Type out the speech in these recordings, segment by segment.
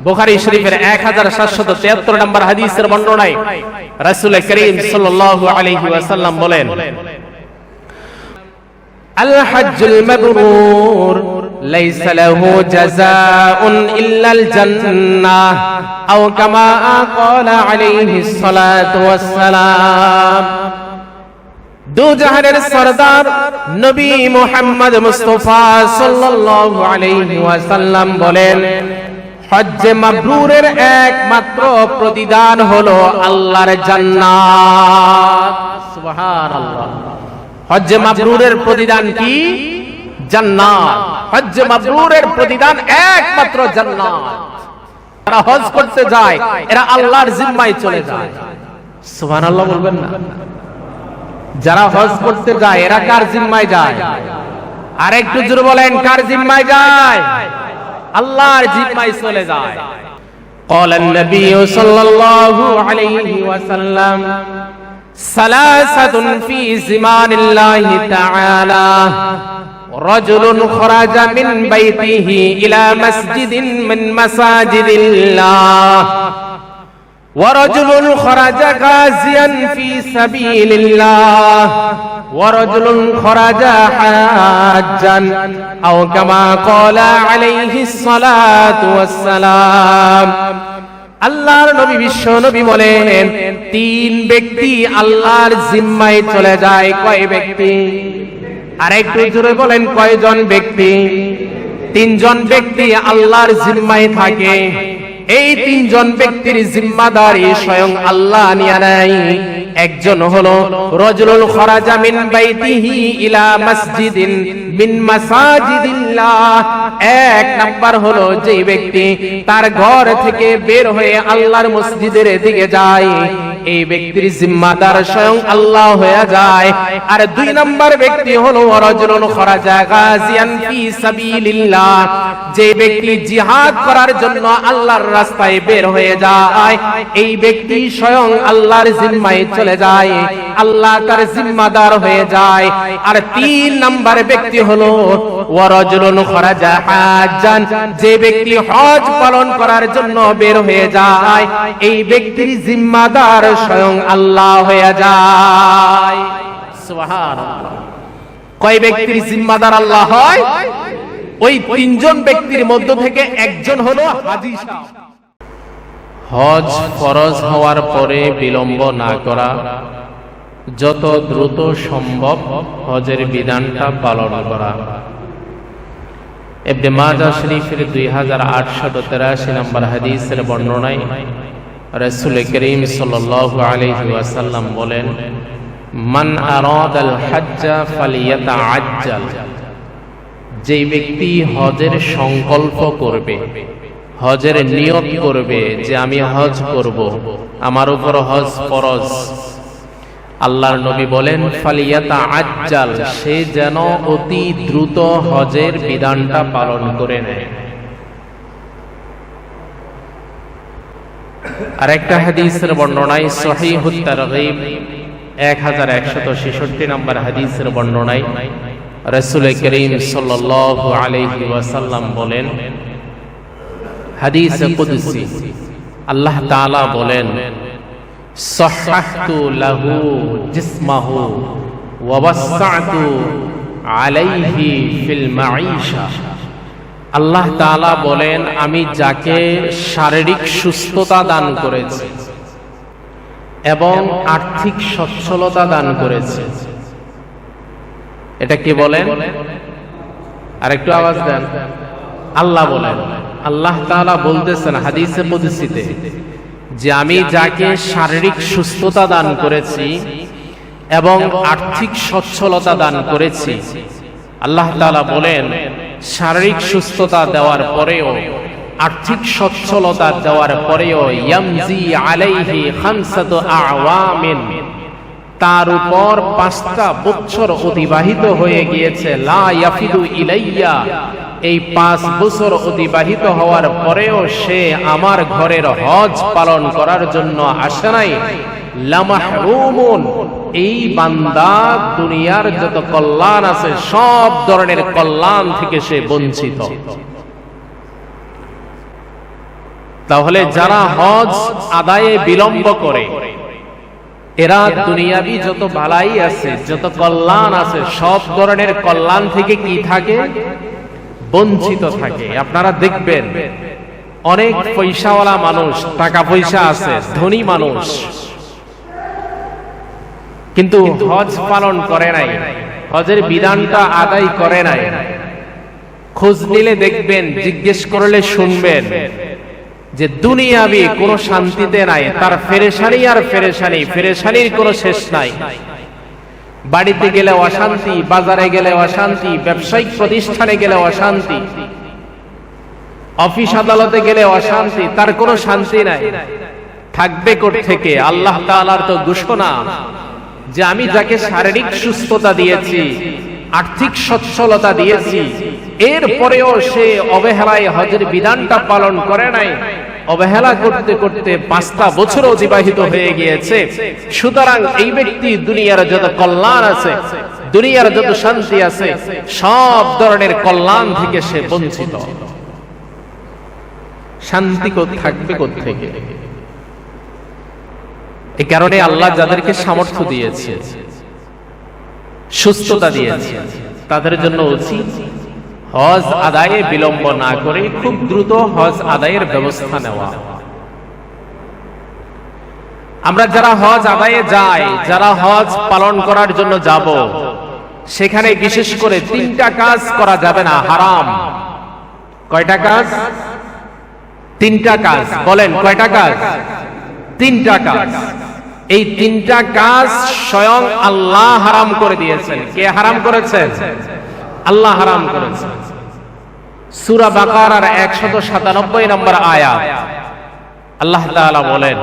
বুখারী শরীফের 1773 নম্বর হাদিসের বর্ণনায় রাসূল করিম সাল্লাল্লাহু আলাইহি ওয়াসাল্লাম বলেন, আল হজ্জুল মাবরুর লাইসা লাহু জাযাউন ইল্লাল জান্নাহ আও কামা ক্বালা আলাইহিস সালাতু ওয়াস সালাম। দু জাহানের সরদার নবী মুহাম্মদ মুস্তাফা সাল্লাল্লাহু আলাইহি ওয়াসাল্লাম বলেন, হজ্জে মাবরুরের একমাত্র প্রতিদান হলো আল্লাহর জান্নাত। সুবহানাল্লাহ। হজ্জে মাবরুরের প্রতিদান কি? জান্নাত। হজ্জে মাবরুরের প্রতিদান একমাত্র জান্নাত। যারা হজ করতে যায় এরা আল্লাহর জিম্মায় চলে যায়। সুবহানাল্লাহ বলবেন না? যারা হজ করতে যায় এরা কার জিম্মায় যায়? আর একটু জোরে বলেন, কার জিম্মায় যায়? আল্লাহর জিম্মায় চলে যায়। قال النبي صلى الله عليه وسلم ثلاثة في زمان الله تعالى رجل خرج من بيته إلى مسجد من مساجد الله ورجل خرج غازيا في سبيل الله ورجل خرج حاجا أو كما قال عليه الصلاة والسلام। আল্লাহর নবী বিশ্ব নবী বলেন, তিন ব্যক্তি আল্লাহর জিম্মায় চলে যায়। কয় ব্যক্তি? আর একটু জোরে বলেন, কয়জন ব্যক্তি? তিনজন ব্যক্তি আল্লাহর জিম্মায় থাকে। এই তিনজন ব্যক্তির জিম্মাদারি স্বয়ং আল্লাহ নিয়ে নেয়। একজন হলো রাজুলুন খারাজা মিন বাইতিহি ইলা মাসজিদিন মিন মাসাজিদিল্লাহ। এক নাম্বার হলো যে ব্যক্তি তার ঘর থেকে বের হয়ে আল্লাহর মসজিদের দিকে যায়, এই ব্যক্তির জিম্মাদার স্বয়ং আল্লাহ হয়ে যায়। আর দুই নাম্বার ব্যক্তি হলো রাজুলুন খারাজা গাজিয়ান ফি সাবিলিল্লাহ, যে ব্যক্তি জিহাদ করার জন্য আল্লাহর রাস্তায় বের হয়ে যায়, এই ব্যক্তি স্বয়ং আল্লাহর জিম্মায় চলে যায়, আল্লাহ তার জিম্মাদার হয়ে যায়। আর তিন নাম্বার ব্যক্তি হলো ওয়ারাজুলুন খারাজা হাজ্জান, যে ব্যক্তি হজ পালন করার জন্য বের হয়ে যায়, এই ব্যক্তির জিম্মাদার স্বয়ং আল্লাহ হয়ে যায়। সুবহানাল্লাহ। কয় ব্যক্তির জিম্মাদার আল্লাহ হয়? ওই তিনজন ব্যক্তির মধ্য থেকে একজন হলো হাজী সাহেব। হজ ফরজ হওয়ার পরে বিলম্ব না করা, যত দ্রুত সম্ভব হজের বিধানটা পালন করা। ইবনে মাজাহ শরীফের 2883 নম্বর হাদিসের বর্ণনায় রাসূল করিম সাল্লাল্লাহু আলাইহি ওয়াসাল্লাম বলেন, মান আরাদাল হজ্জা ফালিয়াতাআজ্জাল, যে ব্যক্তি হজের সংকল্প করবে, হজের নিয়ত করবে যে আমি হজ করব, আমার উপর হজ ফরজ, আল্লাহর নবী বলেন ফালিয়াতাআজ্জাল, সে যেন অতি দ্রুত হজের বিধানটা পালন করে নেয়। আর একটা হাদিসের বর্ণনায় সহিহুত তারগীব 1166 নম্বর হাদিসের বর্ণনায় রাসূল করিম সাল্লাল্লাহু আলাইহি ওয়াসাল্লাম বলেন, হাদিস কুদসি, আল্লাহ তাআলা বলেন, সাহহাতু লাহু জিসমাহু ওয়া ওয়াসআতু আলাইহি ফিল মাঈশা। আল্লাহ তাআলা বলেন, আমি যাকে শারীরিক সুস্থতা দান করেছি এবং আর্থিক সচ্ছলতা দান করেছি। এটা কি বলেন? আর একটু আওয়াজ দেন। আল্লাহ বলেন, আল্লাহ তাআলা বলতেছেন হাদিসে কুদসিতে যে আমি যাকে শারীরিক সুস্থতা দান করেছি এবং আর্থিক সচ্ছলতা দান করেছি, আল্লাহ তাআলা বলেন শারীরিক সুস্থতা দেওয়ার পরেও, আর্থিক সচ্ছলতা দেওয়ার পরেও ইয়ামজি আলাইহি খামসাতু আওয়ামিন, তার উপর 5টা বছর অতিবাহিত হয়ে গিয়েছে। লা ইয়াফিদু ইলাইয়া, এই 5 বছর অতিবাহিত হওয়ার পরেও সে আমার ঘরের হজ পালন করার জন্য আসে নাই। লামাহরুমুন, এই বান্দা দুনিয়ার যত কল্যাণ আছে সব ধরনের কল্যাণ থেকে সে বঞ্চিত। তাহলে যারা হজ আদায়ে বিলম্ব করে এরা দুনিয়াবি যত ভালাই আছে, যত কল্যাণ আছে, সব ধরনের কল্যাণ থেকে কি থাকে? বঞ্চিত থাকে। আপনারা দেখবেন অনেক পয়সাওয়ালা মানুষ, টাকা পয়সা আছে, ধনী মানুষ, কিন্তু হজ পালন করে নাই, হজের বিধানটা আদায় করে নাই। খোঁজ নিলে দেখবেন, জিজ্ঞেস করলে শুনবেন যে দুনিয়াবি কোনো শান্তিতে নাই, তার ফেরেশানি আর ফেরেশানি, ফেরেশানির কোনো শেষ নাই। বাড়িতে গেলে অশান্তি, বাজারে গেলে অশান্তি, ব্যবসায়িক প্রতিষ্ঠানে গেলে অশান্তি, অফিস আদালতে গেলে অশান্তি, তার কোনো শান্তি নাই। থাকবে কোত্থেকে? আল্লাহ তাআলার তো ঘোষণা যে আমি যাকে শারীরিক সুস্থতা দিয়েছি, আর্থিক সচ্ছলতা দিয়েছি, এরপরেও সে অবহেলায় হজের বিধানটা পালন করে নাই, অবহেলা করতে করতে 5টা বছর অতিবাহিত হয়ে গিয়েছে। সুতরাং এই ব্যক্তি দুনিয়ার যত কল্যাণ আছে, দুনিয়ার যত শান্তি আছে, সব ধরনের কল্যাণ থেকে সে বঞ্চিত। শান্তি থাকবে কোত্থেকে? এই কারণে আল্লাহ যাদেরকে সামর্থ্য দিয়েছে, সুস্থতা দিয়েছে, তাদের জন্য উচিত হজ আদায়ে বিলম্ব না করে খুব দ্রুত হজ আদায়ের ব্যবস্থা নেওয়া। আমরা যারা হজ আদায়ে যাই, যারা হজ পালন করার জন্য যাব, সেখানে বিশেষ করে 3টা কাজ করা যাবে না, হারাম। কয়টা কাজ? 3টা কাজ। বলেন কয়টা কাজ? 3টা কাজ। এই 3টা কাজ স্বয়ং আল্লাহ হারাম করে দিয়েছেন। কে হারাম করেছেন? আল্লাহ হারাম করেছেন। সূরা বাকারার 197 নম্বর আয়াত আল্লাহ তাআলা বলেন,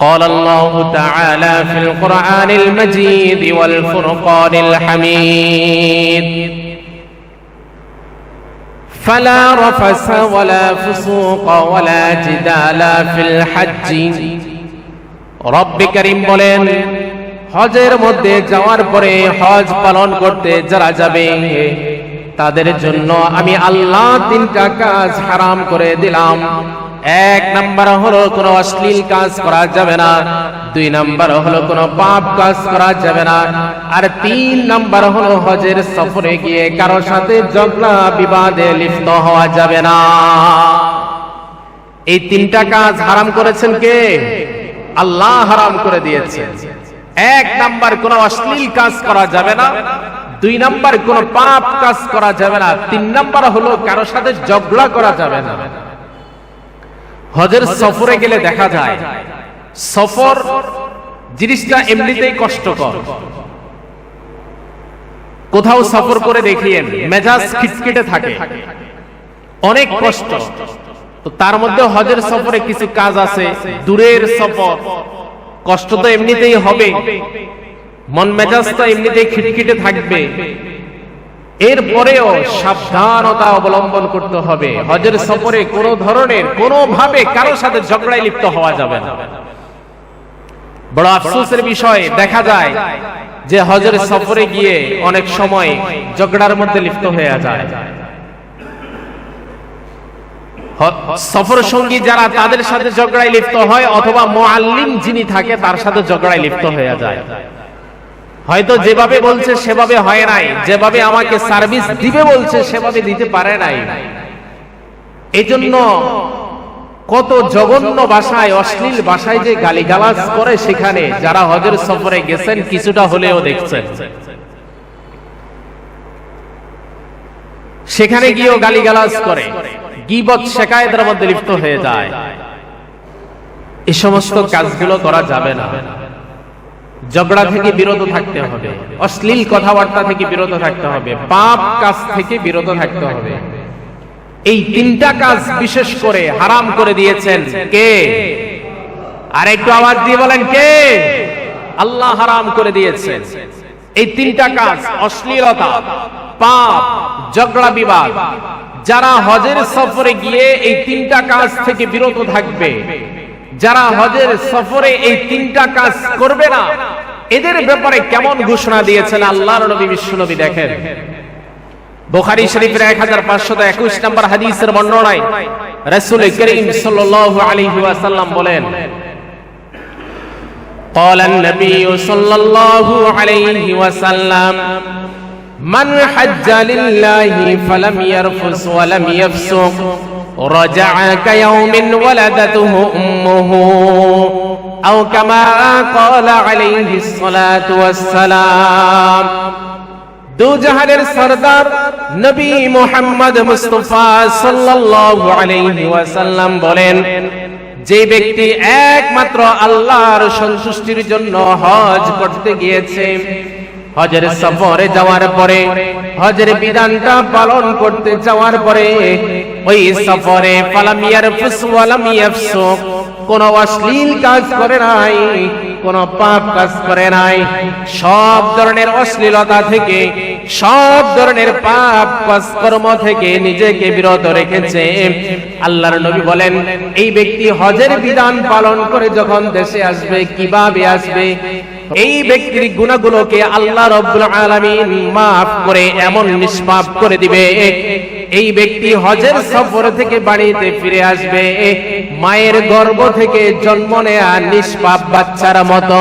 قال الله تعالى في القرآن المجيد والفرقان الحميد فلا رفث ولا فسوق ولا جدال في الحج। রব্বে কারীম বলেন, হজের মধ্যে যাওয়ার পরে হজ পালন করতে যারা যাবে তাদের জন্য আমি আল্লাহ 3টা কাজ হারাম করে দিলাম। 1 নাম্বার হলো কোনো অশ্লীল কাজ করা যাবে না, 2 নাম্বার হলো কোনো পাপ কাজ করা যাবে না, আর 3 নাম্বার হলো হজের সফরে গিয়ে কারো সাথে ঝগড়া বিবাদে লিপ্ত হওয়া যাবে না। এই 3টা কাজ হারাম করেছেন কে? আল্লাহ হারাম করে দিয়েছে। 1 নাম্বার কোনো অশ্লীল কাজ করা যাবে না, 2 নাম্বার কোনো পাপ কাজ করা যাবে না, 3 নাম্বার হলো কারো সাথে ঝগড়া করা যাবে না। হজের সফরে গেলে দেখা যায় সফর জিনিসটা এমনিতেই কষ্টকর। কোথাও সফর করে দেখিয়েন মেজাজ খিটখিটে থাকে, অনেক কষ্ট। তো তার মধ্যে হজের সফরে কিছু কাজ আছে, দূরের সফর, কষ্ট তো এমনিতেই হবে, মন মেজাজ তো এমনিতেই খিটখিটে থাকবে, এরপরেও সাবধানতা অবলম্বন করতে হবে। হজের সফরে কোনো ধরনের কোনোভাবে কারোর সাথে ঝগড়ায় লিপ্ত হওয়া যাবে না। বড় আফসোসের বিষয়, দেখা যায় যে হজের সফরে গিয়ে অনেক সময় ঝগড়ার মধ্যে লিপ্ত হয়ে যায়। সফর সঙ্গী যারা, তাদের সাথে ঝগড়ায় লিপ্ত হয়, অথবা মুআল্লিম যিনি থাকে তার সাথে ঝগড়ায় লিপ্ত হয়ে যায়। হয়তো যেভাবে বলছে সেভাবে হয় নাই, যেভাবে আমাকে সার্ভিস দিবে বলছে সেভাবে দিতে পারে নাই। এজন্য কত জঘন্য ভাষায়, অশ্লীল ভাষায় যে গালিগালাজ করে, সেখানে যারা হজের সফরে গেছেন কিছুটা হলেও দেখছেন, সেখানে গিয়েও গালিগালাজ করে, গীবত শিকায়েতের মধ্যে লিপ্ত হয়ে যায়। এই সমস্ত কাজগুলো করা যাবে না। ঝগড়া থেকে বিরত থাকতে হবে, অশ্লীল কথাবার্তা থেকে বিরত থাকতে হবে, পাপ কাজ থেকে বিরত থাকতে হবে। এই 3টা কাজ বিশেষ করে হারাম করে দিয়েছেন কে? আর একটু আওয়াজ দিয়ে বলেন কে? আল্লাহ হারাম করে দিয়েছেন। এই 3টা কাজ, অশ্লীলতা, পাপ, ঝগড়া বিবাদ, যারা হজের সফরে গিয়ে এই 3টা কাজ থেকে বিরত থাকবে, যারা হজের সফরে এই 3টা কাজ করবে না, এদের ব্যাপারে কেমন ঘোষণা দিয়েছেন আল্লাহর নবী বিশ্বনবী? দেখেন, বুখারী শরীফের 1521 নম্বর হাদিসের বর্ণনায় রাসূল করিম সাল্লাল্লাহু আলাইহি ওয়াসাল্লাম বলেন, قال النبي صلى الله عليه وسلم من حج لله فلم يرفث ولم يفسق رجع كيوم ولدته أمه أو كما قال عليه الصلاة والسلام। দু জাহানের সরদার নবী মুহাম্মদ মুস্তাফা সাল্লাল্লাহু আলাইহি ওয়াসাল্লাম বলেন, যে ব্যক্তি একমাত্র আল্লাহর সন্তুষ্টির জন্য হজ করতে গিয়েছে, হজের সফরে যাওয়ার পরে হজের বিধানটা পালন করতে যাওয়ার পরে ওই সফরে ফালাম ইয়ারফুস ওয়ালাম ইয়াফসুক, কোন অশ্লীল কাজ করে নাই, কোন পাপ কাজ করে নাই, সব ধরনের অশ্লীলতা থেকে, সব ধরনের পাপ কর্ম থেকে নিজেকে বিরত রেখেছে। আল্লাহর নবী বলেন, এই ব্যক্তি হজের বিধান পালন করে যখন দেশে আসবে, কিভাবে আসবে? এই ব্যক্তির গুনাহগুলোকে আল্লাহ রাব্বুল আলামিন maaf করে এমন নিষ্পাপ করে দিবে, এই ব্যক্তি হজের সফর থেকে বাড়িতে ফিরে আসবে মায়ের গর্ভ থেকে জন্ম নেয়া নিষ্পাপ বাচ্চার মতো।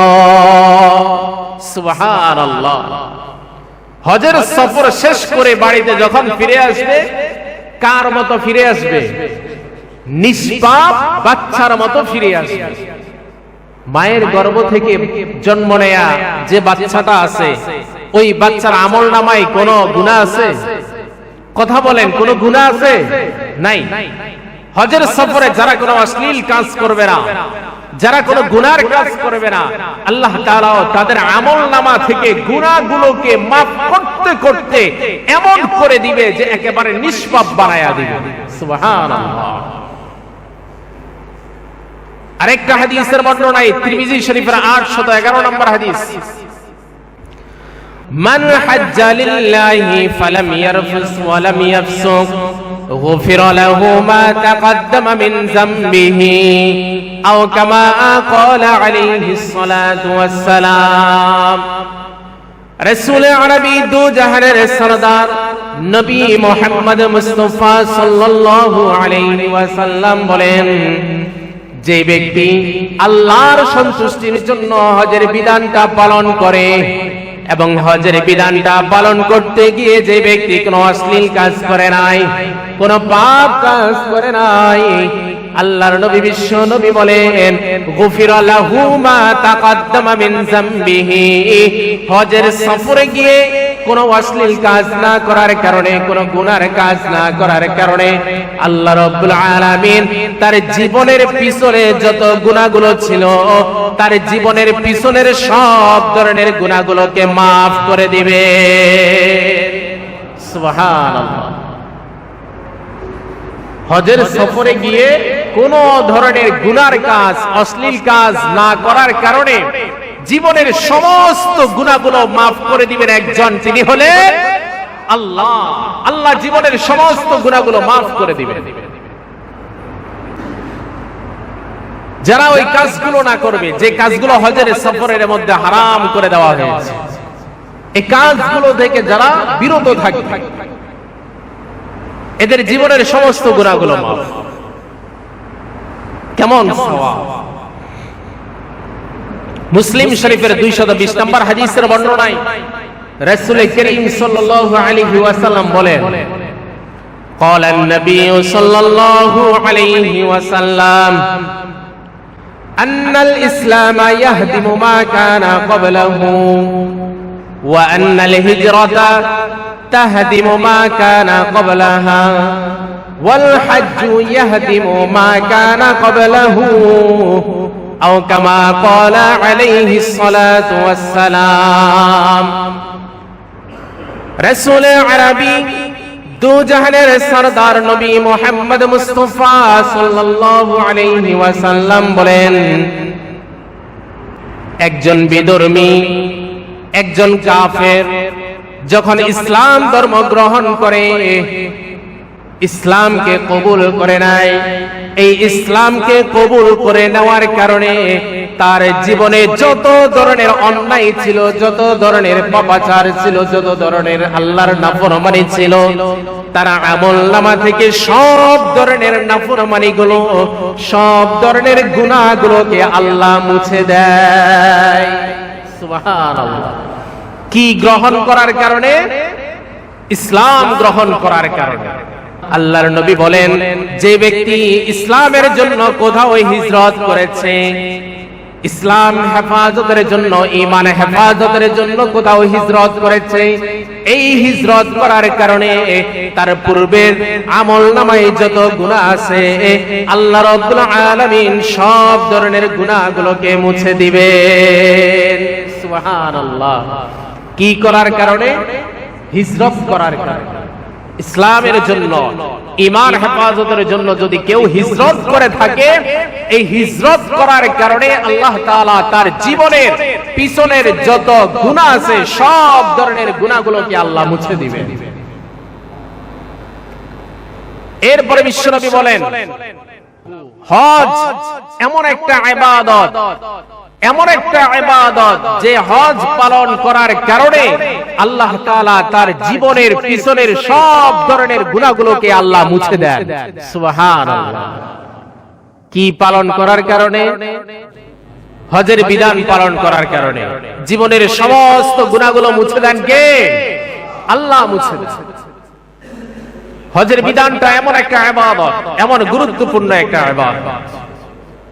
সুবহানাল্লাহ। হজের সফর শেষ করে বাড়িতে যখন ফিরে আসবে, কার মতো ফিরে আসবে? নিষ্পাপ বাচ্চার মতো ফিরে আসবে। মায়ের গর্ভ থেকে জন্ম নেয়া যে বাচ্চাটা আছে, ওই বাচ্চার আমল নামায় কোনো গুনাহ আছে? কথা বলেন, কোনো গুনাহ আছে? নাই। হজের সফরে যারা কোনো অশ্লীল কাজ করবে না, যারা কোনো গুনার কাজ করবে না, আল্লাহ তাআলা তাদের আমল নামা থেকে গুনাহগুলোকে maaf করতে করতে এমন করে দিবে যে একেবারে নিষ্পাপ বানায়া দিবে। সুবহানাল্লাহ। আরেকটা হাদিসের বর্ণনায় তিরমিজি শরীফের 811 নম্বর হাদিস, মান হাজ্জা লিল্লাহি ফালাম ইয়ারফুস ওয়ালাম ইয়াফসুক গুফিরা লাহু মা তাকদ্দামা মিন যামবিহি আও কামা ক্বালা আলাইহিস সালাতু ওয়াস সালাম। রাসূল আরবি দু জাহানের সরদার নবী মুহাম্মদ মুস্তাফা সাল্লাল্লাহু আলাইহি ওয়াসাল্লাম বলেন, যে ব্যক্তি আল্লাহর সন্তুষ্টির জন্য হজের বিধানটা পালন করে এবং হজের বিধানটা পালন করতে গিয়ে যে ব্যক্তি কোনো অশ্লীল কাজ করে নাই, কোনো পাপ কাজ করে নাই, আল্লাহর নবী বিশ্ব নবী বলেন, গুফিরা লাহু মা তাকদ্দামা মিন যামবিহি, হজের সফরে গিয়ে কোনো অশ্লীল কাজ না করার কারণে, কোনো গুনার কাজ না করার কারণে আল্লাহ রাব্বুল আলামিন তার জীবনের পিছনে যত গুনাহগুলো ছিল, তার জীবনের পিছনের সব ধরনের গুনাহগুলোকে maaf করে দিবে। সুবহানাল্লাহ। হজের সফরে গিয়ে কোন ধরনের গুনার কাজ, অশ্লীল কাজ না করার কারণে জীবনের সমস্ত গুনাহগুলো maaf করে দিবেন একজন, তিনি হলেন আল্লাহ। আল্লাহ জীবনের সমস্ত গুনাহগুলো maaf করে দিবেন। যারা ওই কাজগুলো না করবে, যে কাজগুলো হজের সফরের মধ্যে হারাম করে দেওয়া হয়েছে, এই কাজগুলো থেকে যারা বিরত থাকবে, এদের জীবনের সমস্ত গুনাহগুলো maaf। কেমন সওয়াব! মুসলিম শরীফের 220 নম্বর হাদিসের বর্ণনায় রাসূল করিম সাল্লাল্লাহু আলাইহি ওয়াসাল্লাম বলেন, قال النبي صلى الله عليه وسلم أن الإسلام يهدم ما كان قبله وأن الهجرة تهدم ما كان قبلها والحج يهدم ما كان قبله أو كما قال عليه الصلاة والسلام। رسول عربي দু জাহানের সরদার নবী মুহাম্মদ মুস্তাফা সাল্লাল্লাহু আলাইহি ওয়াসাল্লাম বলেন, একজন বিধর্মী, একজন কাফের যখন ইসলাম ধর্ম গ্রহণ করে, ইসলামকে কবুল করে নাই, এই ইসলামকে কবুল করে নেওয়ার কারণে তার জীবনে যত ধরনের অন্যায় ছিল, যত ধরনের পাপাচার ছিল, যত ধরনের আল্লাহর নাফরমানি ছিল, তার আমলনামা থেকে সব ধরনের নাফরমানিগুলো, সব ধরনের গুনাহগুলোকে আল্লাহ মুছে দেয়। সুবহানাল্লাহ। কি গ্রহণ করার কারণে? ইসলাম গ্রহণ করার কারণে। আল্লাহর নবী বলেন, যে ব্যক্তি ইসলামের জন্য কোথাও হিজরত করেছে, ইসলাম হেফাজতের জন্য, ঈমান হেফাজতের জন্য কোথাও হিজরত করেছে, এই হিজরত করার কারণে তার পূর্বের আমলনামায় যত গুনাহ আছে আল্লাহ রাব্বুল আলামিন সব ধরনের গুনাহগুলোকে মুছে দিবেন। সুবহানাল্লাহ। কি করার কারণে? হিজরত করার কারণে। ইসলামের জন্য, ঈমান হেফাজতের জন্য যদি কেউ হিজরত করে থাকে, এই হিজরত করার কারণে আল্লাহ তাআলা তার জীবনের পিছনের যত গুনাহ আছে সব ধরনের গুনাহগুলোকে আল্লাহ মুছে দিবেন। এরপরে বিশ্বনবী বলেন, হজ এমন একটা ইবাদত, এমন একটা ইবাদত যে হজ পালন করার কারণে আল্লাহ তাআলা তার জীবনের পিছনের সব ধরনের গুনাহগুলোকে আল্লাহ মুছে দেন। সুবহানাল্লাহ। কি পালন করার কারণে? হজের বিধান পালন করার কারণে জীবনের সমস্ত গুনাহগুলো মুছে দেন কে? আল্লাহ মুছে দেন। হজের বিধানটা এমন একটা ইবাদত, এমন গুরুত্বপূর্ণ একটা ইবাদত,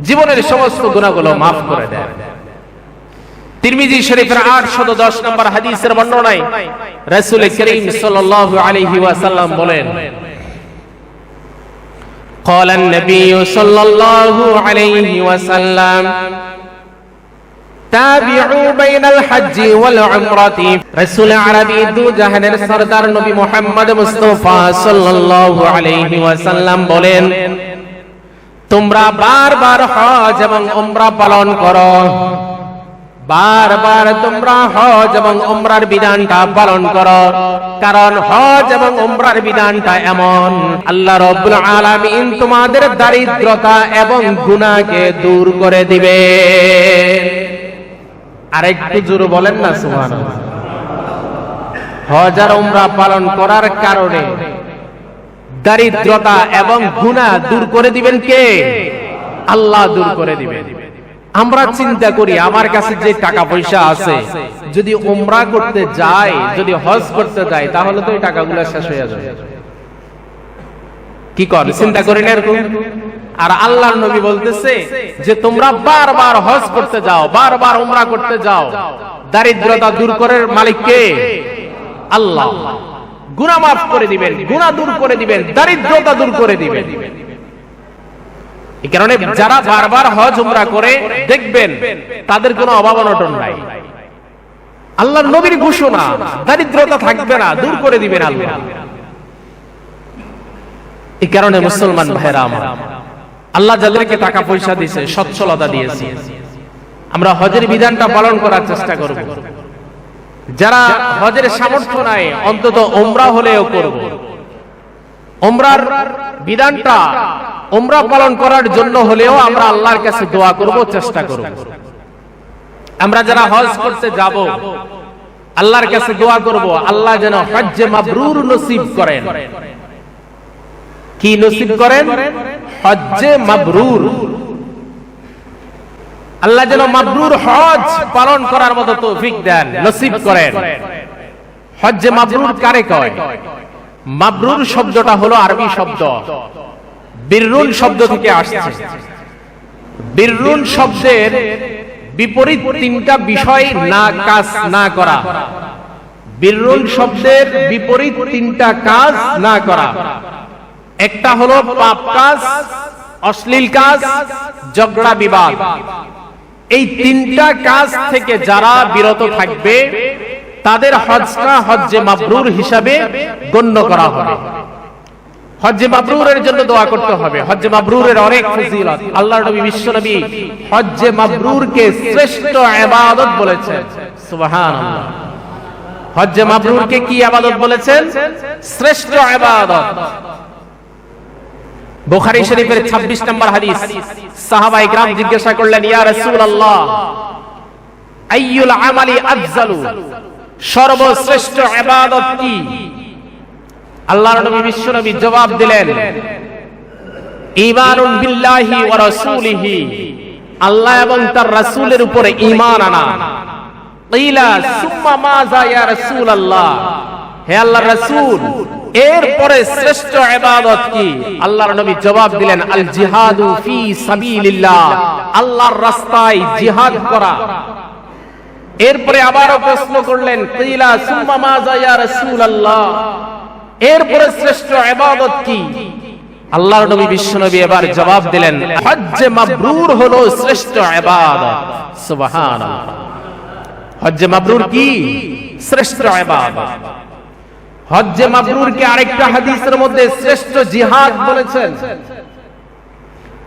জীবনের সমস্ত গুনাহগুলো মাফ করে দেয়। তিরমিজি শরীফের 810 নম্বর হাদিসের বর্ণনায় রাসূল করিম সাল্লাল্লাহু আলাইহি ওয়াসাল্লাম বলেন, قال النبي صلى الله عليه وسلم তাবিউ বাইনাল হজ্জি ওয়াল উমরাতি। রাসূল আরবি দু জাহানের সরদার নবী মুহাম্মদ মুস্তাফা সাল্লাল্লাহু আলাইহি ওয়াসাল্লাম বলেন, তোমরা বারবার হজ এবং উমরা পালন করো, বারবার তোমরা হজ এবং উমরার বিধানটা পালন করো, কারণ হজ এবং উমরার বিধানটা এমন, আল্লাহ রাব্বুল আলামিন তোমাদের দারিদ্রতা এবং গুনাহকে দূর করে দিবে। আরেকটু জোরে বলেন না সুবহানাল্লাহ। হজ আর উমরা পালন করার কারণে দারিদ্রতা এবং গুনাহ দূর করে দিবেন কে? আল্লাহ দূর করে দিবেন। আমরা চিন্তা করি আমার কাছে যে টাকা পয়সা আছে, যদি উমরা করতে যাই, যদি হজ করতে যাই, তাহলে তো এই টাকাগুলো শেষ হয়ে যাবে। কি কর? চিন্তা করি না এরকম? আর আল্লাহর নবী বলতেছে যে তোমরা বারবার হজ করতে যাও, বারবার উমরা করতে যাও, দারিদ্রতা দূর করার মালিক কে? আল্লাহ। গুনাহ মাফ করে দিবেন, গুনাহ দূর করে দিবেন, দারিদ্রতা দূর করে দিবেন। এই কারণে যারা বারবার হজ উমরা করে দেখবেন তাদের কোনো অভাব অনটন নাই। আল্লাহর নবীর ঘোষণা, দারিদ্রতা থাকবে না, দূর করে দিবেন আল্লাহ। এই কারণে মুসলমান ভাইরা আমার, আল্লাহ যাদেরকে টাকা পয়সা দিয়েছে, সচ্ছলতা দিয়েছে, আমরা হজের বিধানটা পালন করার চেষ্টা করব। যারা হজের সামর্থ্য নাই, অন্তত উমরা হলেও করব। উমরার বিধানটা, উমরা পালন করার জন্য হলেও আমরা আল্লাহর কাছে দোয়া করব, চেষ্টা করব। আমরা যারা হজ করতে যাব, আল্লাহর কাছে দোয়া করব, আল্লাহ যেন হজ্জে মাবরুর নসিব করেন। কি নসিব করেন? হজ্জে মাবরুর। আল্লাহ যেন মাবরুর হজ পালন করার মতো তৌফিক দেন, নসিব করেন। হজ্জে মাবরুর কারে কয়? মাবরুর শব্দটা হলো আরবি শব্দ, বিররুন শব্দ থেকে আসছে। বিররুন শব্দের বিপরীত তিনটা বিষয় না, কাজ না করা। বিররুন শব্দের বিপরীত তিনটা কাজ না করা। একটা হলো পাপ কাজ, অশ্লীল কাজ, ঝগড়া বিবাদ। এই তিনটা কাজ থেকে যারা বিরত থাকবে তাদের হজটা হজ্জে মাবরুর হিসাবে গণ্য করা হবে। হজ্জে মাবরুরের জন্য দোয়া করতে হবে। হজ্জে মাবরুরের অনেক ফজিলত। আল্লাহর নবী, বিশ্ব নবী হজ্জে মাবরুরকে শ্রেষ্ঠ ইবাদত বলেছেন। সুবহানাল্লাহ। হজ্জে মাবরুরকে কি ইবাদত বলেছেন? শ্রেষ্ঠ ইবাদত। বুখারী শরীফের 26 নম্বর হাদিস, সাহাবায়ে কিরাম জিজ্ঞাসা করলেন, ইয়া রাসূলুল্লাহ আইয়ুল আমালি আফজালু, সর্বশ্রেষ্ঠ ইবাদত কি? আল্লাহর নবী বিশ্বনবী জবাব দিলেন, ঈমানুন বিল্লাহি ওয়া রাসূলিহি, আল্লাহ এবং তার রাসূলের উপরে ঈমান আনা। কিলা সুম্মা মাযা ইয়া রাসূলুল্লাহ, হে আল্লাহর রাসূল এরপরে শ্রেষ্ঠ ইবাদত কি? আল্লাহর নবী জবাব দিলেন, আল জিহাদু ফি সাবিলিল্লাহ, আল্লাহর রাস্তায় জিহাদ করা। এরপরে আবারও প্রশ্ন করলেন, কিলা সুম্মা মাযা ইয়া রাসূলুল্লাহ, এরপরে শ্রেষ্ঠ ইবাদত কি? আল্লাহর নবী বিশ্বনবী এবার জবাব দিলেন, হজ্জে মাবরুর হলো শ্রেষ্ঠ ইবাদত। সুবহানাল্লাহ, হজ্জে মাবরুর কি? শ্রেষ্ঠ ইবাদত। হজ্জে মাবরুরকে আরেকটা হাদিসের মধ্যে শ্রেষ্ঠ জিহাদ বলেছেন।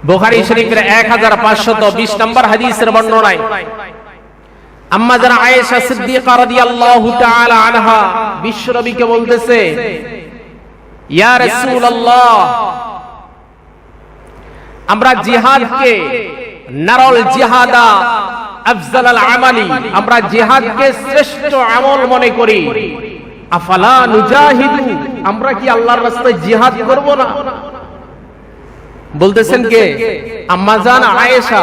বুখারী শরীফের 1520 নম্বর হাদিসের বর্ণনায় আম্মা জানা আয়েশা সিদ্দিকা রাদিয়াল্লাহু তাআলা আনহা বিশ্বনবীকে বলতেছে, ইয়া রাসূলুল্লাহ, আমরা জিহাদকে নারল জিহাদা আফজালাল আমালি, আমরা জিহাদকে শ্রেষ্ঠ আমল মনে করি। আফালা নুজাহিদু, আমরা কি আল্লাহর রাস্তায় জিহাদ করব না? বলতেছেন কে? আম্মা জান আয়েশা,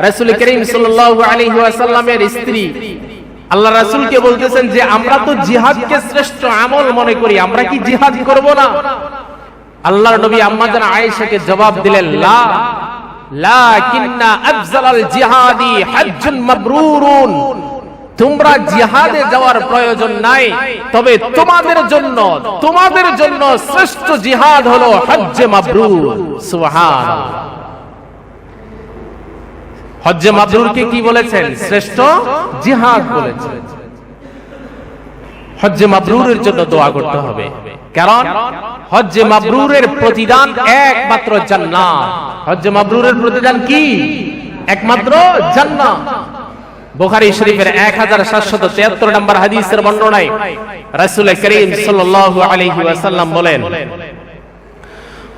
রাসূল করিম সাল্লাল্লাহু আলাইহি ওয়াসাল্লামের স্ত্রী, আল্লাহ রাসূলকে বলতেছেন যে আমরা তো জিহাদকে শ্রেষ্ঠ আমল মনে করি, আমরা কি জিহাদ করব না? আল্লাহর নবী আম্মা জান আয়েশাকে জবাব দিলেন, লা লাকিন্না আফজালাল জিহাদি হজ্জুন মাবরুরুন, তোমরা জিহাদে যাওয়ার প্রয়োজন নাই, তবে তোমাদের জন্য শ্রেষ্ঠ জিহাদ হলো হজ্জে মাবরুর। সুবহানাল্লাহ, হজ্জে মাবরুরকে কি বলেছেন? শ্রেষ্ঠ জিহাদ বলেছেন। হজ্জে মাবরুরের জন্য দোয়া করতে হবে, কারণ হজ্জে মাবরুরের প্রতিদান একমাত্র জান্নাত। হজ্জে মাবরুরের প্রতিদান কি? একমাত্র জান্নাত। বুখারী শরীফের 1773 নম্বর হাদিসের বর্ণনায় রাসূল করিম সাল্লাল্লাহু আলাইহি ওয়াসাল্লাম বলেন,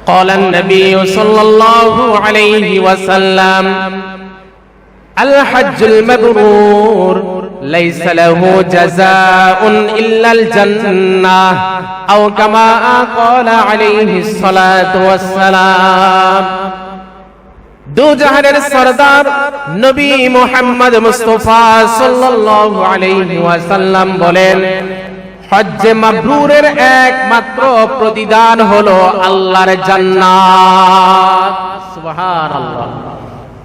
ক্বালান নবী সাল্লাল্লাহু আলাইহি ওয়াসাল্লাম, আল হজ্জুল মাবরুর লাইসা লাহু জাযাউন ইল্লাল জান্নাহ, আও কামা ক্বালা আলাইহিস সালাতু ওয়াস সালাম। দু জাহানের সরদার নবী মুহাম্মদ মুস্তাফা সাল্লাল্লাহু আলাইহি ওয়াসাল্লাম বলেন, হজ্জে মাবরুরের একমাত্র প্রতিদান হলো আল্লাহর জান্নাত। সুবহানাল্লাহ,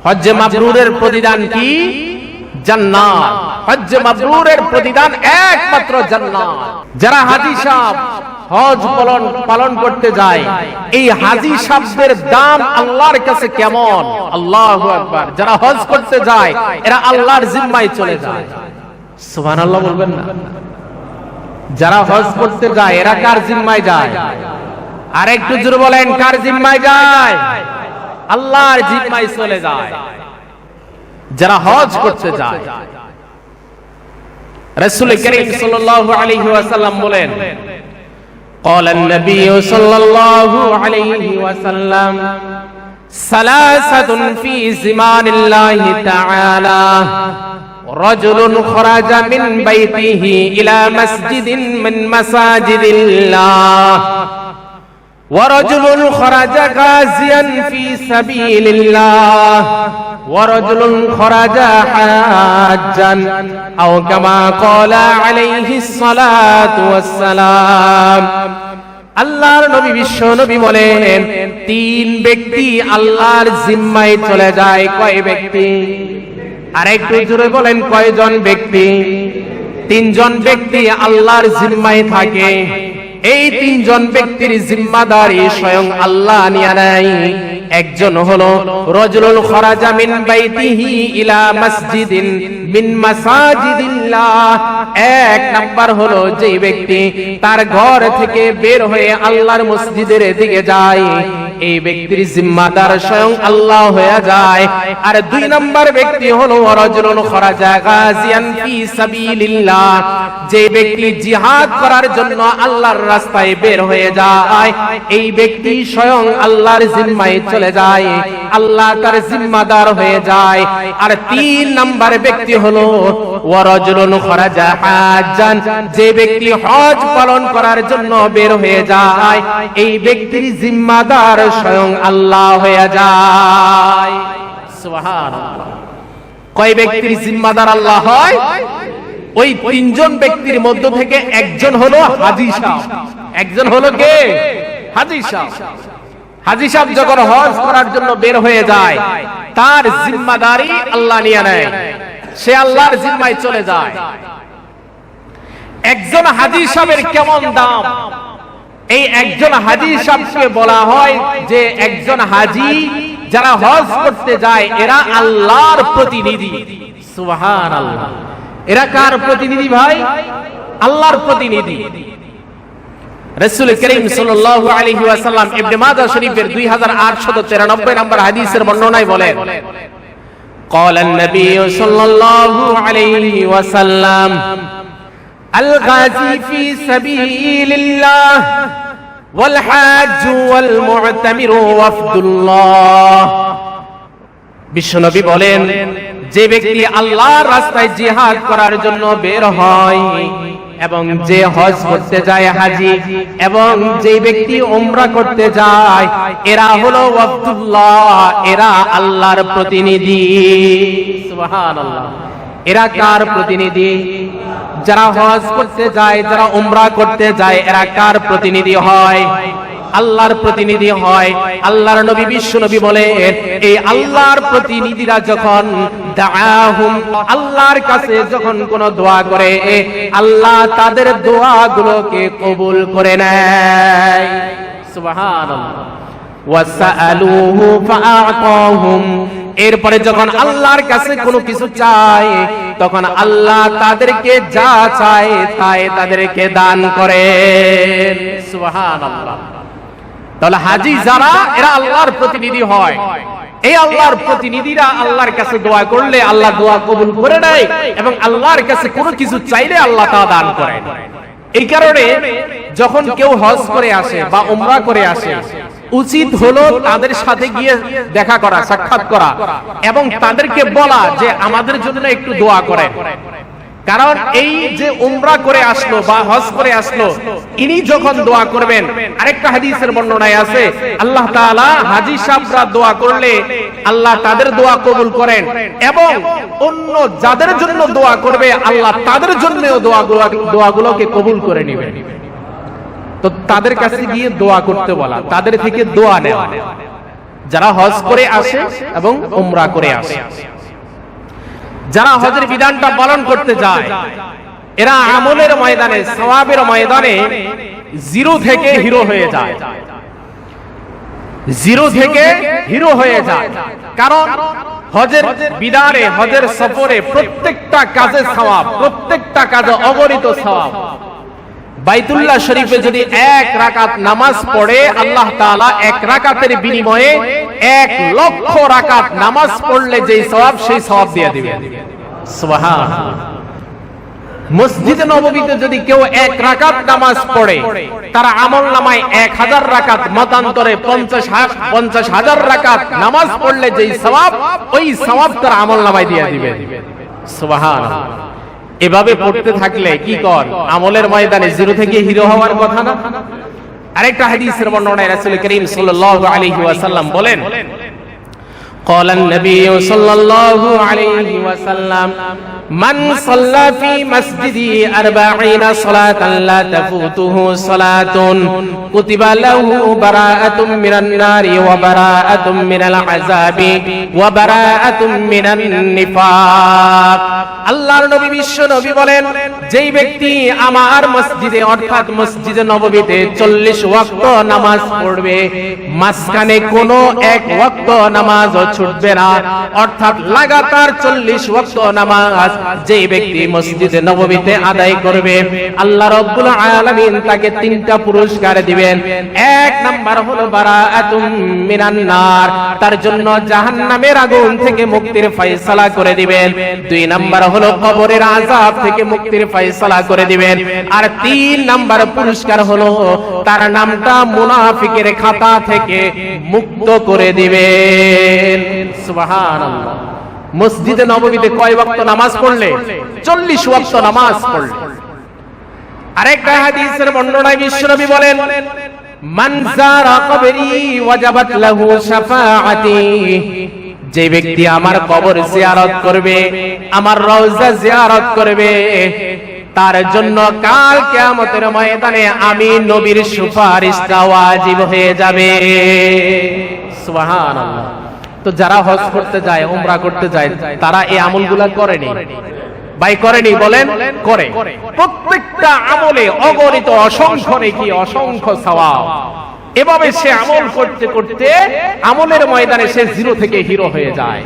হজ্জে মাবরুরের প্রতিদান কি? জান্নাত। হজ্জে মাবরুরের প্রতিদান একমাত্র জান্নাত। যারা হাজী সাহেব হজ পালন করতে যায়, এই হাজী সাহেবদের দাম আল্লাহর কাছে কেমন? আল্লাহু আকবার। যারা হজ করতে যায় এরা আল্লাহর জিম্মায় চলে যায়। সুবহানাল্লাহ বলবেন না? যারা হজ করতে যায় এরা কার জিম্মায় যায়? আর একটু জোরে বলেন, কার জিম্মায় যায়? আল্লাহর জিম্মায় চলে যায় যারা হজ করতে যায়। রাসূল করিম সাল্লাল্লাহু আলাইহি ওয়াসাল্লাম বলেন, قال النبي صلى الله عليه وسلم ثلاثة في زمان الله تعالى، رجل خرج من بيته إلى مسجد من مساجد الله، ورجل خرج غازيا في سبيل الله، ورجل خرج حاجا، أو كما قال عليه الصلاة والسلام। আল্লাহর নবী বিশ্ব নবী বলেন, তিন ব্যক্তি আল্লাহর জিম্মায় চলে যায়। কয় ব্যক্তি? আর একটু জোরে বলেন, কয়জন ব্যক্তি? তিনজন ব্যক্তি আল্লাহর জিম্মায় থাকে। এই তিনজন ব্যক্তির জিম্মাদারি স্বয়ং আল্লাহ নিয়ে নেয়। একজন হলো রাজুলুল খরাজা মিন বাইতিহি ইলা মসজিদিন মিন মাসাজিদিল্লাহ। এক নাম্বার হলো যে ব্যক্তি তার ঘর থেকে বের হয়ে আল্লাহর মসজিদের দিকে যায়। এই ব্যক্তির জিম্মাদার স্বয়ং আল্লাহ হয়ে যায়। আর 2 নম্বর ব্যক্তি হলো রাজুলুন খরাজা গাজিয়ান ফি সাবিলিল্লাহ, যে ব্যক্তি জিহাদ করার জন্য আল্লাহর রাস্তায় বের হয়ে যায়, এই ব্যক্তি স্বয়ং আল্লাহর জিম্মায় চলে যায়, আল্লাহ তার জিম্মাদার হয়ে যায়। আর 3 নম্বর ব্যক্তি হলো ওয়ারাজুলুন খরাজা হাজ্জান, যে ব্যক্তি হজ পালন করার জন্য বের হয়ে যায়, এই ব্যক্তির জিম্মাদার স্বয়ং আল্লাহ হয়ে যায়। সুবহানাল্লাহ। কয় ব্যক্তির জিম্মাদার আল্লাহ হয়? ওই 3 জন ব্যক্তির মধ্য থেকে একজন হলো হাজী সাহেব। একজন হলো কে? হাজী সাহেব। হাজী সাহেব যখন হজ করার জন্য বের হয়ে যায়, তার জিম্মাদারি আল্লাহ নিয়ে নেয়, সে আল্লাহর জিম্মায় চলে যায়। একজন হাজী সাহেবের কেমন দাম? এই একজন হাজী সাহেবকে বলা হয় যে একজন হাজী যারা হজ করতে যায় এরা আল্লাহর প্রতিনিধি। সুবহানাল্লাহ। এরা কার প্রতিনিধি ভাই? আল্লাহর প্রতিনিধি। রাসূল করিম সাল্লাল্লাহু আলাইহি ওয়াসাল্লাম ইবনে মাজাহ শরীফের 2893 নম্বর হাদিসের বর্ণনায় বলেন, قال النبي صلى الله عليه وسلم الغازي في سبيل الله والحاج والمعتمر وفد الله। বিশ্বনবী বলেন, যে ব্যক্তি আল্লাহর রাস্তায় জিহাদ করার জন্য বের হয় এবং যে হজ করতে যায় হাজী, এবং যে ব্যক্তি উমরা করতে যায়, এরা হলো ওয়াফদুল্লাহ, এরা আল্লাহর প্রতিনিধি। সুবহানাল্লাহ। এরা কার প্রতিনিধি? যারা হজ করতে যায়, যারা উমরা করতে যায়, এরা কার প্রতিনিধি হয়? আল্লাহর প্রতিনিধি হয়। আল্লাহর নবী বিশ্ব নবী বলেন, এই আল্লাহর প্রতিনিধিরা যখন দাআহুম, আল্লাহর কাছে যখন কোন দোয়া করে, আল্লাহ তাদের দোয়াগুলোকে কবুল করে নেয়। সুবহানাল্লাহ। ওয়াসআলুহু ফাআতাহুম, এরপরে যখন আল্লাহর কাছে কোনো কিছু চায়, তখন আল্লাহ তাদেরকে যা চায় তাই তাদেরকে দান করেন। সুবহানাল্লাহ। তাহলে হাজী যারা, এরা আল্লাহর প্রতিনিধি হয়। এই আল্লাহর প্রতিনিধিরা আল্লাহর কাছে দোয়া করলে আল্লাহ দোয়া কবুল করে নেয়, এবং আল্লাহর কাছে কোনো কিছু চাইলে আল্লাহ তা দান করেন। এই কারণে যখন কেউ হজ করে আসে বা উমরা করে আসে, উচিত হলো তাদের সাথে গিয়ে দেখা করা, সাক্ষাৎ করা, এবং তাদেরকে বলা যে আমাদের জন্য একটু দোয়া করেন। কারণ এই যে উমরা করে আসলো বা হজ করে আসলো, ইনি যখন দোয়া করবেন, আরেকটা হাদিসের বর্ণনায় আছে আল্লাহ তাআলা হাজী সাহেবরা দোয়া করলে আল্লাহ তাদের দোয়া কবুল করেন, এবং অন্য যাদের জন্য দোয়া করবে আল্লাহ তাদের জন্যও দোয়াগুলোকে কবুল করে নেবেন। তো তাদের কাছে গিয়ে দোয়া করতে বলা, তাদের থেকে দোয়া নেওয়া, যারা হজ করে আসে এবং উমরা করে আসে। যারা হজের বিধানটা পালন করতে যায়, এরা আমলের ময়দানে, সওয়াবের ময়দানে 0 থেকে হিরো হয়ে যায়। 0 থেকে হিরো হয়ে যায়। কারণ হজের বিধানে, হজের সফরে প্রত্যেকটা কাজে সওয়াব, প্রত্যেকটা কাজে অগণিত সওয়াব। বাইতুল্লাহ শরীফে যদি 1 রাকাত নামাজ পড়ে, আল্লাহ তাআলা 1 রাকাতের বিনিময়ে 1 লক্ষ রাকাত নামাজ পড়লে যেই সওয়াব, সেই সওয়াব দিয়ে দিবেন। সুবহানাল্লাহ। মসজিদে নববীতে যদি কেউ 1 রাকাত নামাজ পড়ে, তার আমলনামায় 1000 রাকাত, মতান্তরে 50,000 রাকাত নামাজ পড়লে যেই সওয়াব, ওই সওয়াব তার আমলনামায় দিয়ে দিবেন। সুবহানাল্লাহ। এভাবে পড়তে থাকলে কি কর, আমলের ময়দানে 0 থেকে হিরো হওয়ার কথা না? আরেকটা হাদিসের বর্ণনায় রাসূল করিম সাল্লাল্লাহু আলাইহি ওয়াসাল্লাম বলেন, قال النبي صلى الله عليه وسلم من صلى في مسجدي 40 صلاة لا تفوته صلاة كتب له براءة من النار وبراءة من العذاب وبراءة من النفاق। আল্লাহর নবী বিশ্ব নবী বলেন, যেই ব্যক্তি আমার মসজিদে অর্থাৎ মসজিদে নববীতে 40 ওয়াক্ত নামাজ পড়বে, মাঝখানে কোনো 1 ওয়াক্ত নামাজ ছুটবে না, অর্থাৎ লাগাতার 40 ওয়াক্ত নামাজ যে ব্যক্তি মসজিদে নববীতে আদায় করবে আল্লাহ রাব্বুল আলামিন তাকে 3টা পুরস্কার দিবেন। এক নাম্বার হলো বারাআতুম মিনান নার, তার জন্য জাহান্নামের আগুন থেকে মুক্তির ফয়সালা করে দিবেন। 2 নাম্বার হলো কবরের আযাব থেকে মুক্তির ফয়সালা করে দিবেন। আর 3 নাম্বার পুরস্কার হলো তার নামটা মুনাফিকের খাতা থেকে মুক্ত করে দিবেন। সুবহানাল্লাহ। মসজিদে নববীতে কয় ওয়াক্ত নামাজ পড়লে? 40 ওয়াক্ত নামাজ পড়লে। আরেকটা হাদিসের বর্ণনায় বিশ্বনবী বলেন, মান যারা কবরি ওয়াজাবাত লাহু শাফাআতি, যে ব্যক্তি আমার কবর জিয়ারত করবে, আমার রওজা জিয়ারত করবে, তার জন্য কাল কিয়ামতের ময়দানে আমি নবীর সুপারিশটা ওয়াজিব হয়ে যাবে। সুবহানাল্লাহ। তো যারা হজ করতে যায়, উমরা করতে যায়, তারা এই আমলগুলা করেনি ভাই? করেনি? বলেন করে। প্রত্যেকটা আমলে অগণিত অসংখ্য নেকি, অসংখ্য সওয়াব। এভাবে সে আমল করতে করতে আমলের ময়দানে সে জিরো থেকে হিরো হয়ে যায়।